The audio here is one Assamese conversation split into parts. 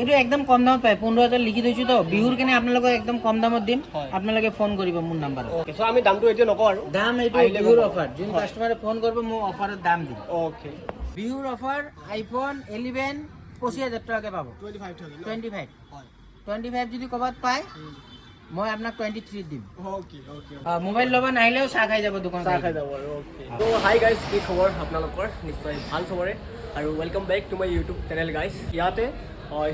এইটো একদম কম দামত পায় 15,000 লিখি থৈছো তো বিহুৰ কাৰণে আপোনালোকক একদম কম দামত দিম আপোনালোকে ফোন কৰিব মোৰ নাম্বাৰত ওকে সো আমি দামটো এতিয়া নকওঁ আৰু দাম এইটো বিহুৰ অফাৰ যোন কাস্টমাৰে ফোন কৰিব মই অফাৰত দাম দিম ওকে বিহুৰ অফাৰ আইফোন 11 25,000 টাকাকে পাব 25,000 25 যদি ক'বাত পায় মই আপোনাক 23 দিম ওকে ওকে মোবাইল ল'ব নাহিলেও চাহ খাই যাব দোকান চাহ খাই যাব আৰু ওকে তো হাই গাইজ কি খবৰ আপোনালোকৰ নিশ্চয় ভাল খবৰে আৰু welcome back to my YouTube channel guys ইয়াতে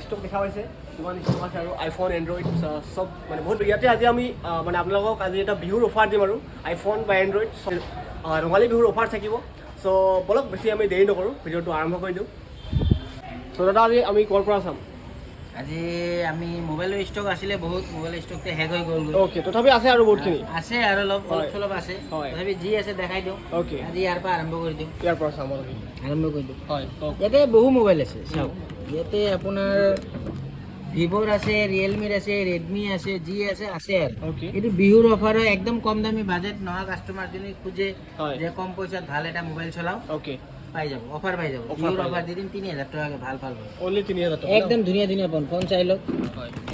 ষ্টক দেখা পাইছে কিমান ষ্টক আছে আৰু আইফোন এণ্ড্ৰইড চব মানে বহুত ইয়াতে আজি আমি মানে আপোনালোকক আজি এটা বিহুৰ অফাৰ দিম আৰু আইফোন বা এণ্ড্ৰইড ৰঙালী বিহুৰ অফাৰ থাকিব চ' বলক বেছি আমি দেৰি নকৰোঁ ভিডিঅ'টো আৰম্ভ কৰি দিওঁ চ' দাদা আজি আমি ক'ৰ পৰা চাম আজি আমি মোবাইলৰ ষ্টক আছিলে বহুত মোবাইলৰ ষ্টকতে হেক হৈ গ'ল ওকে তথাপি আছে আৰু বহুতখিনি আছে আৰু অলপ চলপ আছে তথাপি যি আছে দেখাই দিওঁ ওকে আজি ইয়াৰ পৰা আৰম্ভ কৰি দিওঁ ইয়াৰ পৰা চাম আৰম্ভ কৰি দিওঁ হয় ইয়াতে বহু মোবাইল আছে চাওক ইয়াতে আপোনাৰ ভিভোৰ আছে ৰিয়েলমিৰ আছে ৰেডমি আছে যি আছে আছে আৰু এইটো বিহুৰ অফাৰ হয় একদম কম দামী বাজেট নহয় কাষ্টমাৰ যদি খোজে যে কম পইচাত ভাল এটা মোবাইল চলাও ওকে পাই যাব অফাৰ পাই যাব বিহুৰ অফাৰ দি দিম 3,000 টাকাকে ভাল ভাল অনলি 3,000 টাকা একদম ধুনীয়া ধুনীয়া ফোন চাই লওক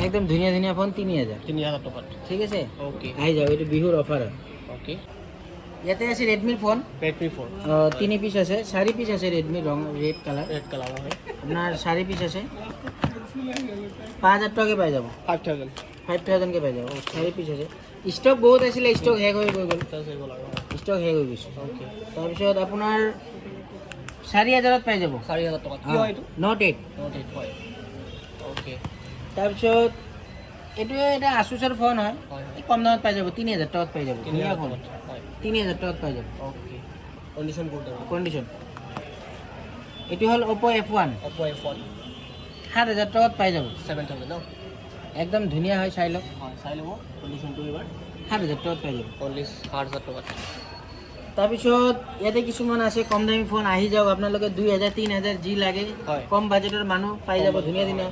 একদম ধুনীয়া ধুনীয়া ফোন 3,000 টকা ঠিক আছে ওকে আহি যাব এইটো বিহুৰ অফাৰ হয় ওকে ইয়াতে আছে ৰেডমিৰ ফোন ৰেডমি ফোন 3 পিচ আছে 4 পিচ আছে ৰেডমি ৰং ৰেড কালাৰ হয় আপোনাৰ 4 পিচ আছে 5,000 টাকাকে পাই যাব 5,000 কে পাই যাব 4 পিচ আছে ষ্টক বহুত আছিলে ষ্টক হেক হৈ গ'ল ষ্টক হেক হৈ গৈছে ওকে তাৰপিছত আপোনাৰ 4,000ত পাই যাব 4,000 টকা কি হয় এইটো নট 8 হয় ওকে তাৰপিছত এইটো এটা আছুছৰ ফোন হয় কম দামত পাই যাব 3,000 টাকাত পাই যাব ধুনীয়া ফোন 3,000 টাকাত পাই যাব ওকে কন্ডিশন গুড কন্ডিশন এইটো হ'ল Oppo F1 7,000 টাকাত পাই যাব 7,000 ন একদম ধুনীয়া হয় চাই লওক চাই ল'ব কন্ডিশনটো এবাৰ 7,000 টাকাত পাই যাব অনলি 7,000 টকা তাৰপিছত ইয়াতে কিছুমান আছে কম দামী ফোন আহি যাওক আপোনালোকে 2,000 3,000 যি লাগে কম বাজেটৰ মানুহ পাই যাব ধুনীয়া ধুনীয়া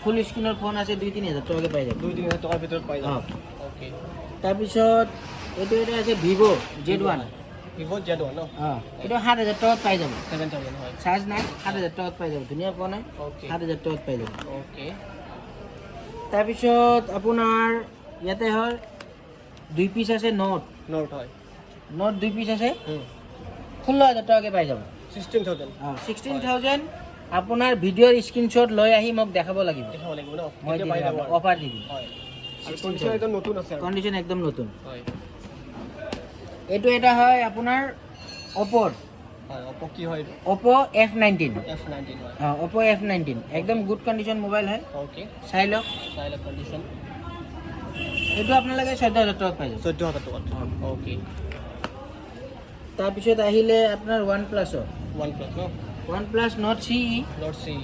ফুল স্ক্ৰীনৰ ফোন আছে 2,000 3,000 টাকাকে পাই যাব 2,000 টকাৰ ভিতৰত পাই যাব ওকে তাৰপিছত এইটো এটা আছে ভিভো Z1 ভিভো Z1 ন এইটো 7,000 টাকাত পাই যাব 7,000 হয় চাৰ্জ নাই 7,000 টাকাত পাই যাব ধুনীয়া ফোন হয় 7,000 টাকাত পাই যাব ওকে তাৰপিছত আপোনাৰ ইয়াতে হয় 2 পিচ আছে নোট হয় নোট 2 পিচ আছে 16,000 টাকাকে পাই যাব 16,000 আপোনাৰ ভিডিঅ'ৰ স্ক্ৰীনশ্বট লৈ আহি মোক দেখাব লাগিব ন মই অফাৰ দি দিম হয় কন্ডিশন একদম নতুন আছে কন্ডিশন একদম নতুন হয় এইটো এটা হয় আপোনাৰ Oppo Oppo কি হয় Oppo F19 হয় Oppo F19 একদম গুড কন্ডিশন মোবাইল হয় ওকে চাই লওক কন্ডিশন এইটো আপোনালোকে 14,000 টাকাত পাই যাব 14,000 টকা ওকে তাৰপিছত আহিলে আপোনাৰ OnePlus ন OnePlus Nord CE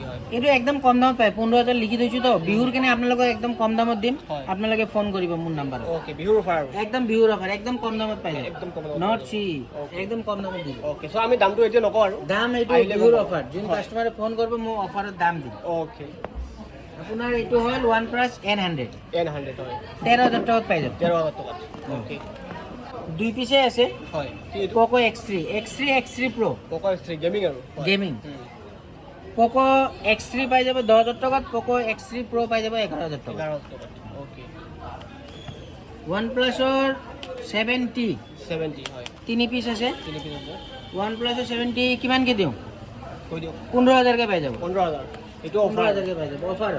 হয় এইটো একদম কম দামত পায় 15,000 লিখি থৈছো তো বিহুৰ কাৰণে আপোনালোকক একদম কম দামত দিম আপোনালোকে ফোন কৰিব মোৰ নাম্বাৰত ওকে বিহুৰ অফাৰ একদম বিহুৰ অফাৰ একদম কম দামত পাই যাব একদম কম Nord CE একদম কম দামত দিম ওকে সো আমি দামটো এতিয়া নকওঁ আৰু দাম এইটো বিহুৰ অফাৰ যোন কাস্টমাৰে ফোন কৰিব মই অফাৰত দাম দিম ওকে আপোনাৰ এইটো হ'ল OnePlus N100 হয় 13,000 টাকাত পাই যাব 13,000 টকা ওকে 2 পিছে আছে হয় Poco X3 Pro Poco X3 gaming আৰু গেমিং Poco X3 পাই যাব 10,000 টাকাত Poco X3 Pro পাই যাব 11,000 টাকাত ওকে OnePlus 70 হয় 3 পিচ আছে 3 পিচ আছে OnePlus 70 কিমানকে দিওঁ কৈ দিও 15,000 কে পাই যাব 15,000 এইটো অফাৰ 15,000 কে পাই যাব অফাৰ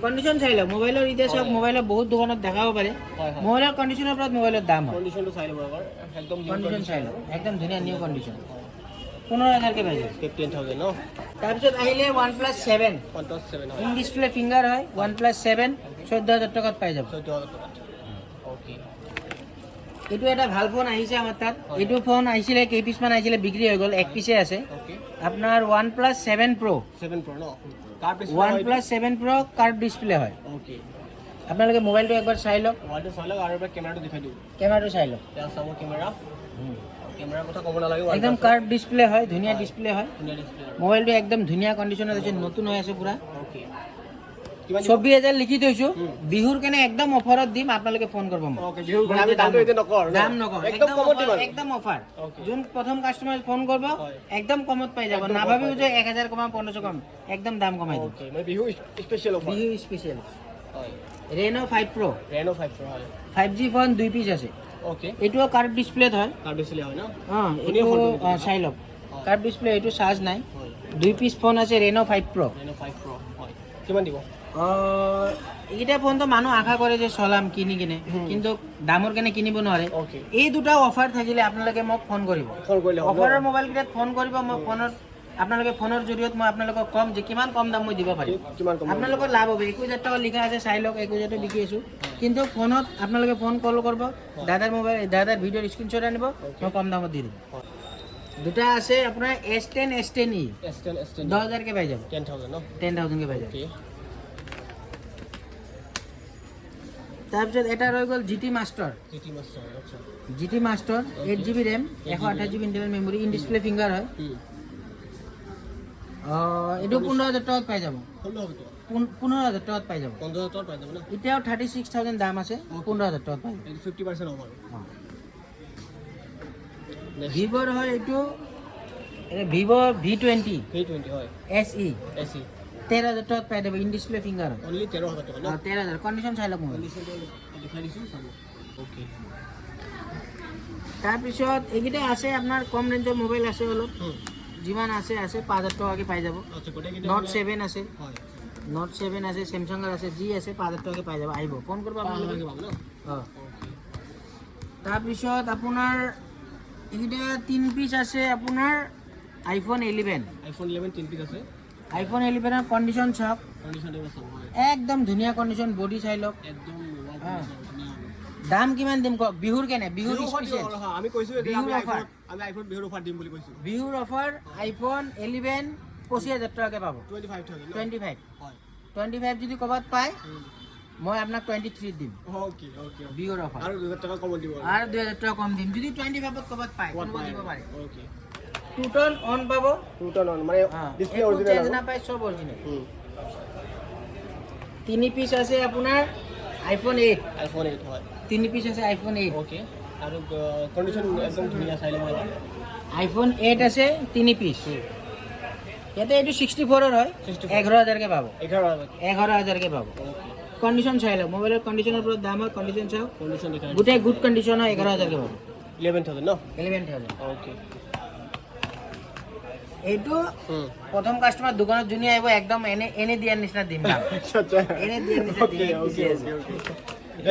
কন্ডিশন চাই লওক মোবাইলৰ এতিয়া সব মোবাইলৰ বহুত দোকানত দেখাব পাৰে মোবাইলৰ কন্ডিশনৰ ওপৰত মোবাইলৰ দাম হয় কন্ডিশনটো চাই ল'ব এবাৰ একদম কন্ডিশন চাই লওক একদম ধুনীয়া নিউ কন্ডিশন 15,000 কে পাই যাব 15,000 ন তাৰপিছত আহিলে OnePlus 7 হয় ইন ডিসপ্লে ফিঙ্গার হয় OnePlus 7 14,000 টাকাত পাই যাব 14,000 টকা ওকে এইটো এটা ভাল ফোন আহিছে আমাৰ তাত এইটো ফোন আহিছিলে কেই পিছ মান আহিছিলে বিক্ৰী হৈ গ'ল এক পিছে আছে আপোনাৰ OnePlus 7 Pro ন curve display OnePlus 7 Pro curve display হয় ওকে আপোনালোকে মোবাইলটো একবাৰ চাই লওক মোবাইলটো চাই লওক আৰু এবাৰ কেমেৰাটো দেখাই দিওঁ কেমেৰাটো চাই লওক এতিয়া চাব কেমেৰাৰ কথা ক'ব নালাগে একদম কার্ভ ডিসপ্লে হয় ধুনীয়া ডিসপ্লে হয় ধুনীয়া ডিসপ্লে মোবাইলটো একদম ধুনীয়া কন্ডিশনত আছে নতুন হৈ আছে পুৰা ওকে 24,000 লিখি থৈছো বিহুৰ কাৰণে একদম অফাৰত দিম আপোনালোকে ফোন কৰিব মোক ওকে বিহুৰ কাৰণে আমি দামটো এতিয়া নকৰ দাম নকৰ একদম কমত দিম একদম অফাৰ যোন প্ৰথম কাস্টমাৰ ফোন কৰিব একদম কমত পাই যাব নাভাবিব যে 1000 কমাম 1500 কম একদম দাম কমাই দিম ওকে মানে Bihu special offer Bihu special হয় Reno 5 Pro 5 হয় 5G ফোন 2 পিস আছে ওকে এটোও কার্ভ ডিসপ্লে হয় কাৰ্ড ডিসপ্লে হয় না এটো চাই লওক কার্ভ ডিসপ্লে এটো চার্জ নাই 2 পিস ফোন আছে Reno 5 Pro Reno 5 Pro হয় কিমান দিব এইটা ফোন তো মানুহ আশা কৰে যে চলাম কিনি কিনে কিন্তু দামৰ কাৰণে কিনিব নোৱাৰে ওকে এই দুটা অফাৰ থাকিলে আপোনালোকে মোক ফোন কৰিব ফোন কৰিলে অফাৰৰ মোবাইল কিটাত ফোন কৰিব মই ফোনত আপোনালোকে ফোনৰ জৰিয়তে মই আপোনালোকক কম যে কিমান কম দাম মই দিব পাৰিম কিমান কম আপোনালোকৰ লাভ হ'ব 21000 টকা লিখা আছে চাই লওক 21000 বিকি আছো কিন্তু ফোনত আপোনালোকে ফোন কল কৰিব দাদাৰ মোবাইল দাদাৰ ভিডিঅ'ৰ স্ক্ৰীনশ্বট আনিব মই কম দামত দি দিম দুটা আছে আপোনাৰ S10 S10e S10 10000 কে পাই যাব 10000 ন 10000 কে পাই যাব ওকে তাৰপিছত এটা ৰৈ গ'ল GT Master আচ্ছা GT Master 8GB RAM 128GB internal memory in display finger হয় এটো 15000 টাকাত পাই যাব 15000 টাকাত পাই যাব 15000 টাকাত পাই যাব না এতিয়াও 36000 দাম আছে 15000 টাকাত পাই 50% অফার ভিভোর হয় এটো ভিভো V20 হয় SE 13000 টাকাত পাই যাব ইন ডিসপ্লে ফিংগার অনলি 13000 টাকা না 13000 কন্ডিশন চাই লওক মই ওকে তাৰপিছত এইকেইটা আছে আপোনাৰ কম ৰেঞ্জৰ মোবাইল আছে অলপ যিমান আছে 5000 টাকাকে পাই যাব আচ্ছা কোটা কি Note 7 আছে হয় Note 7 আছে Samsung আছে G আছে 5000 টাকাকে পাই যাব আহিব ফোন কৰিব আপোনালোকে পাব না তাৰপিছত আপোনাৰ এইকেইটা 3 পিস আছে আপোনাৰ iPhone 11 3 পিস আছে iPhone 11 এর কন্ডিশন সব কন্ডিশন দেব সব একদম ধুনীয়া কন্ডিশন বডি চাই লওক একদম দাম কিমান দিম কক বিহুৰ কেনে বিহুৰ স্পেশাল হ্যাঁ আমি কৈছো যে বিহুৰ অফাৰ আমি আইফোন বিহুৰ অফাৰ দিম বুলি কৈছো বিহুৰ অফাৰ iPhone 11 25000 টাকাকে পাব 25000 25 হয় 25 যদি কবাত পায় মই আপোনাক 23 দিম ওকে বিহুৰ অফাৰ আৰু 2000 টাকা কম দিব আৰু 2000 টাকা কম দিম যদি 25 ত কবাত পায় কোনোবা দিব পাৰে ওকে টু টোন অন পাব টু টোন অন মানে ডিসপ্লে অরিজিনাল চেঞ্জ না পায় সব অরিজিনাল 3 পিস আছে আপোনাৰ iPhone 8 হয় 3 পিস আছে iPhone 8 ওকে আৰু কন্ডিশন একদম ধুনীয়া চাই লম iPhone 8 আছে 3 পিস ইয়াতে এটো 64 এর হয় 11000 কে পাবো 11000 কে পাবো কন্ডিশন চাই লও মোবাইলের কন্ডিশনের পুরো দাম হয় কন্ডিশন চাও কন্ডিশন দেখা গুটে গুড কন্ডিশন হয় 11000 কে পাবো 11000 না 11000 ওকে এইটো প্রথম কাস্টমার দোকানত জুনি আইবো একদম এনে দিয়ার নিচিনা দিম দাম আচ্ছা এনে দিয়ার নিচিনা দিম ওকে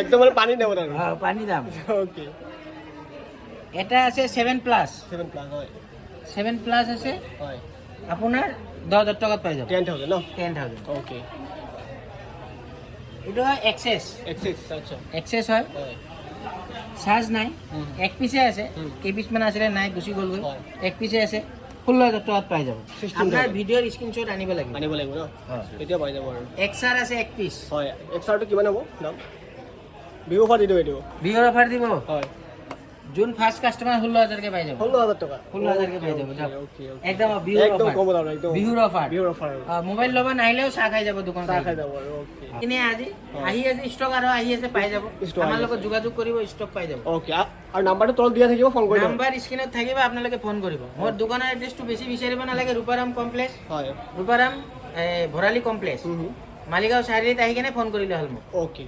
একদম মানে পানি দেব না হ্যাঁ পানি দাম ওকে এটা আছে 7 প্লাস 7 প্লাস হয় 7 প্লাস আছে হয় আপনার 10000 টাকা পাই যাব 10000 না 10000 ওকে এটা হয় এক্সেস আচ্ছা এক্সেস হয় চার্জ নাই এক পিসে আছে কেই পিস মানে আসলে নাই গুছি গল গই এক পিসে আছে 16000 টাকাত পাই যাব আপনার ভিডিওর স্ক্রিনশট আনিব লাগিব না এতিয়া পাই যাব আৰু এক্সআৰ আছে এক পিস হয় এক্সআৰটো কিমান হ'ব দাম বিহু অফাৰ দি দিব বিহুৰ অফাৰ দিব হয় যোন ফার্স্ট কাস্টমার 16000 কে পাই যাব 16000 টাকা 16000 কে পাই যাব যাও ওকে একদম বিহুৰ একদম অফাৰ কম দাম একদম বিহুৰ অফার মোবাইল লব নাহিলেও চা খাই যাব দোকান চাহ খাই যাব আৰু ওকে কিনে আজি আহি আছে স্টক আৰু আহি আছে পাই যাব আমাৰ লগত যোগাযোগ কৰিব স্টক পাই যাব ওকে আৰু নাম্বাৰটো তলত দিয়া থাকিব ফোন কৰি নাম্বাৰ স্ক্ৰিনত থাকিব আপোনালোকে ফোন কৰিব মোৰ দোকানৰ এড্ৰেছটো বেছি বিচাৰিব নালাগে ৰূপাৰাম কমপ্লেক্স হয় ৰূপাৰাম ভৰালি কমপ্লেক্স মালিগাঁও চাৰিআলিত আহি কেনে ফোন কৰিলে হ'ল মোক ওকে